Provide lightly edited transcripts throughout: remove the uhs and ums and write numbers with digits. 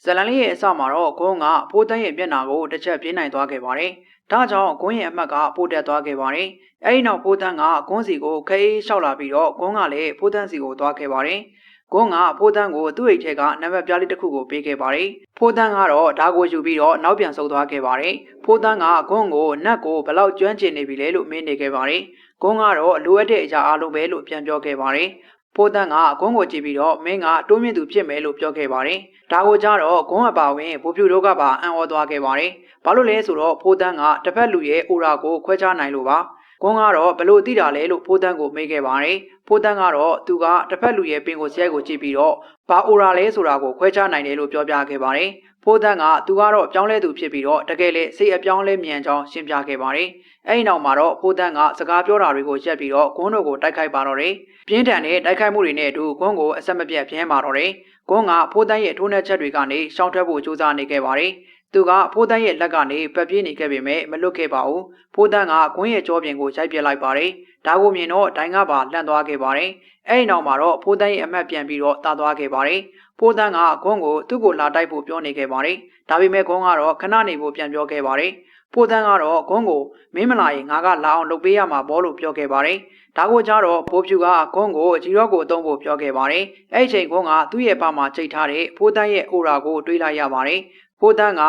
ဇလန်လေးရဲ့အစမှာတော့ဂွန်းကဖိုးတန်းရဲ့မျက်နှာကိုတစ်ချက်ပြင်းနိုင်သွားခဲ့ပါတယ်။ဒါကြောင့်ဂွန်းရဲ့အမှတ်ကပိုတက်သွားခဲ့ပါတယ်။အဲဒီနောက်ဖိုးတန်းကဂွန်းစီကိုခဲလျှောက်လာပြီးတော့ဂွန်းကလည်းဖိုးတန်းစီကိုသွားခဲ့ပါတယ်။ဂွန်းကဖိုးတန်းကိုသူ့အိတ်ထဲကနံပါတ်ပြားလေးတစ်ခုကိုပေးခဲ့ပါတယ်။ဖိုးတန်းကတော့ဒါကိုယူပြီးတော့နောက်ပြန်ဆုတ်သွားခဲ့ပါတယ်။ဖိုးတန်းကဂွန်းကိုနတ်ကိုဘလောက်ကျွမ်းကျင်နေပြီလဲလို့မေးနေခဲ့ပါတယ်။ဂွန်းကတော့လိုအပ်တဲ့အရာအလုံးပဲလို့ပြန်ပြောခဲ့ပါတယ်။ဖိုးတန်းကဂွန်းကိုကြည့်ပြီးတော့မင်းကတိုးမြင့်သူဖြစ်မယ်လို့ပြောခဲ့ပါတယ်။ဒါကိုကြားတော့ဂွန်းအပါဝင်ဘူဖြူတို့ကပါအံ့ဩသွားခဲ့ပါတယ်။ဘာလို့လဲဆိုတော့ဖိုးတန်းကတစ်ဖက်လူရဲ့အိုရာကိုခွဲခြားနိုင်လို့ပါ။ဂွန်းကတော့ဘလို့သိတာလဲလို့ဖိုးတန်းကိုမေးခဲ့ပါတယ်။ဖိုးတန်းကတော့သူကတစ်ဖက်လူရဲ့ပင်ကိုစရိုက်ကိုကြည့်ပြီးတော့ဘာအိုရာလဲဆိုတာကိုခွဲခြားနိုင်တယ်လို့ပြောပြခဲ့ပါတယ်။ဖိုးတန်းကသူကတော့ပြောင်းလဲသူဖြစ်ပြီးတော့တကယ်လေစိတ်အပြောင်းလဲမြန်ကြောင်းရှင်းပြခဲ့ပါတယ်။အဲဒီနောက်မှာတော့ဖိုးတန်းကစကားပြောတာတွေကိုရက်ပြီးတော့ဂွန်းတို့ကိုတိုက်ခိုက်ပါတော့တယ်။ပြင်းထန်တဲ့တိုက်ခိုက်မှုတွေနဲ့အတူဂွန်းကိုအဆက်မပြတ်ပြင်းပါတော့တယ်။ဂွန်းကဖိုးတန်းရဲ့ထိုးနှက်ချက်တွေကနေရှောင်ထွက်ဖို့ကြိုးစားနေခဲ့ပါတယ်။သူကဖိုးတန်းရဲ့လက်ကနေပတ်ပြေးနေခဲ့ပေမဲ့မလွတ်ခဲ့ပါဘူး။ဖိုးတန်းကဂွန်းရဲ့ကြောပြင်ကိုရိုက်ပစ်လိုက်ပါတယ်။ဒါကိုမြင်တော့ဒိုင်ကပါလှန့်သွားခဲ့ပါတယ်။အဲဒီနောက်မှာတော့ဖိုးတန်းရဲ့အမတ်ပြန်ပြီးတော့တာသွားခဲ့ပါတယ်။ဖိုးတန်းကဂွန်းကိုသူ့ကိုလာတိုက်ဖို့ပြောနေခဲ့ပါတယ်။ဒါပေမဲ့ဂွန်းကတော့ခဏနေဖို့ပြန်ပြောခဲ့ပါတယ်။ဖိုးတန်းကတော့ဂွန်းကိုမင်းမလာရင်ငါကလာအောင်လုပ်ပေးရမှာပေါ့လို့ပြောခဲ့ပါတယ်။ဒါကိုကြတော့ဖိုးဖြူကဂွန်းကိုဂျီရော့ကိုအသုံးဖို့ပြောခဲ့ပါတယ်။အဲ့ဒီချိန်ဂွန်းကသူ့ရဲ့ပါမှာချိန်ထားတဲ့ဖိုးတန်းရဲ့အိုရာကိုတွေးလိုက်ရပါတယ်။ဖိုးတန်းက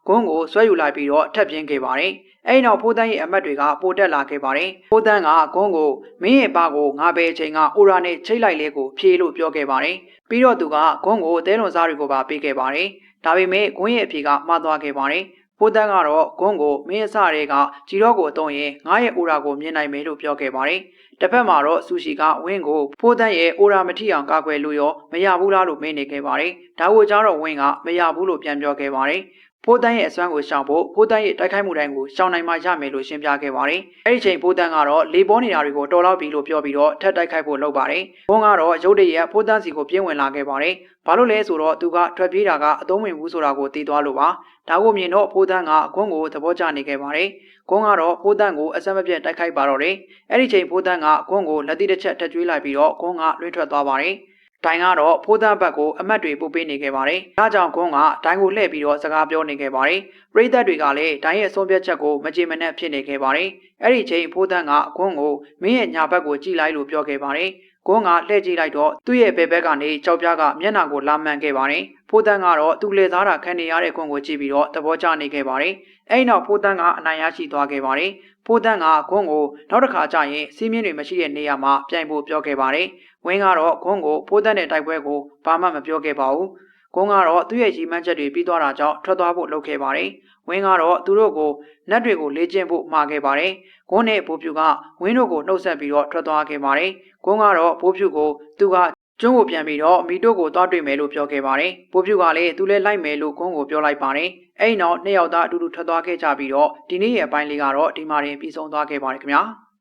ဂွန်းကိုဆွဲယူလိုက်ပြီးတော့ထပ်ပြင်းခဲ့ပါတယ်။အဲဒီနောက်ဖိုးတန်းရဲ့အမတ်တွေကပိုတက်လာခဲ့ပါတယ်။ဖိုးတန်းကဂွန်းကိုမင်းရဲ့ပါကိုငါပဲအချိန်ကအိုရာနဲ့ချိတ်လိုက်လေကိုဖြေလို့ပြောခဲ့ပါတယ်။ပြီးတော့သူကဂွန်းကိုသဲလွန်စားတွေကိုပါပေးခဲ့ပါတယ်။ဒါပေမဲ့ဂွန်းရဲ့အဖြေကမှားသွားခဲ့ပါတယ်။ဖိုးတန်းကတော့ဂွန်းကိုမင်းအစတွေကဂျီရော့ကိုအသုံးရင်ငါရဲ့အိုရာကိုမြင်နိုင်မယ်လို့ပြောခဲ့ပါတယ်။တစ်ဖက်မှာတော့ဆူရှီကဝင်းကိုဖိုးတန်းရဲ့အိုရာမထိအောင်ကာကွယ်လို့ရောမရဘူးလားလို့မေးနေခဲ့ပါတယ်။ဒါကိုကြားတော့ဝင်းကမရဘူးလို့ပြန်ပြောခဲ့ပါတယ်။ဖိုးတန်းရဲ့အစွမ်းကိုရှောင်ဖို့ဖိုးတန်းရဲ့တိုက်ခိုက်မှုတိုင်းကိုရှောင်နိုင်မှရမယ်လို့ရှင်းပြခဲ့ပါတယ်။အဲဒီချိန်ဖိုးတန်းကတော့လေပေါ်နေတာတွေကိုတော်လောက်ပြီလို့ပြောပြီးတော့ထပ်တိုက်ခိုက်ဖို့လုပ်ပါတယ်။ဘုန်းကတော့ရုတ်တရက်ဖိုးတန်းစီကိုပြင်းဝင်လာခဲ့ပါတယ်။ဘာလို့လဲဆိုတော့သူကထွက်ပြေးတာကအသုံးဝင်ဘူးဆိုတာကိုသိသွားလို့ပါ။ဒါကိုမြင်တော့ဖိုးတန်းကဂွန်းကိုသဘောကျနေခဲ့ပါတယ်။ဂွန်းကတော့ဖိုးတန်းကိုအဆက်မပြတ်တိုက်ခိုက်ပါတော့တယ်။အဲဒီချိန်ဖိုးတန်းကဂွန်းကိုလက်သီးတစ်ချက်ထပ်ကျွေးလိုက်ပြီးတော့ဂွန်းကလွှင့်ထွက်သွားပါတယ်။ဒိုင်ကတော့ဖိုးတန်းဘက်ကိုအမတ်တွေပို့ပေးနေခဲ့ပါတယ်။ဒါကြောင့်ဂွန်းကဒိုင်ကိုလှည့်ပြီးတော့စကားပြောနေခဲ့ပါတယ်။ပရိသတ်တွေကလည်းဒိုင်ရဲ့ဆုံးဖြတ်ချက်ကိုမကြေမနက်ဖြစ်နေခဲ့ပါတယ်။အဲ့ဒီချိန်ဖိုးတန်းကဂွန်းကိုမင်းရဲ့ညာဘက်ကိုကြည့်လိုက်လို့ပြောခဲ့ပါတယ်။ဂွန်းကလှည့်ကြည့်လိုက်တော့သူ့ရဲ့ဘယ်ဘက်ကနေကြောက်ပြားကမျက်နှာကိုလာမှန်ခဲ့ပါတယ်။ဖိုးတန်းကတော့သူ့လေသားတာခံနေရတဲ့ဂွန်းကိုကြည့်ပြီးတော့သဘောကျနေခဲ့ပါတယ်။အဲ့နောက်ဖိုးတန်းကအနိုင်ရရှိသွားခဲ့ပါတယ်။ဖိုးတန်းကဂွန်းကိုနောက်တစ်ခါကျရင်စီးမြင့်တွေမရှိတဲ့နေရာမှာပြိုင်ဖို့ပြောခဲ့ပါတယ်။ဝင်းကတော့ဂွန်းကိုဖိုးတန်းတဲ့တိုက်ပွဲကိုဘာမှမပြောခဲ့ပါဘူး။ဂွန်းကတော့သူ့ရဲ့ရီမှန်းချက်တွေပြီးသွားတာကြောင့်ထွက်သွားဖို့လုပ်ခဲ့ပါတယ်။ဝင်းကတော့သူတို့ကိုနတ်တွေကိုလေ့ကျင့်ဖို့မှာခဲ့ပါတယ်။ဂွန်းနဲ့ဘိုးဖြူကဝင်းတို့ကိုနှုတ်ဆက်ပြီးတော့ထွက်သွားခဲ့ပါတယ်။ဂွန်းကတော့ဘိုးဖြူကိုသူကကျွန်းကိုပြန်ပြီးတော့မီတို့ကိုတွားတွေ့မယ်လို့ပြောခဲ့ပါတယ်။ဘိုးဖြူကလည်းသူလည်းလိုက်မယ်လို့ဂွန်းကိုပြောလိုက်ပါတယ်။အဲဒီနောက်နှစ်ယောက်သားအတူတူထွက်သွားခဲ့ကြပြီးတော့ဒီနေ့ရဲ့အပိုင်းလေးကတော့ဒီမှာတင်ပြီးဆုံးသွားခဲ့ပါတယ်ခင်ဗျာ။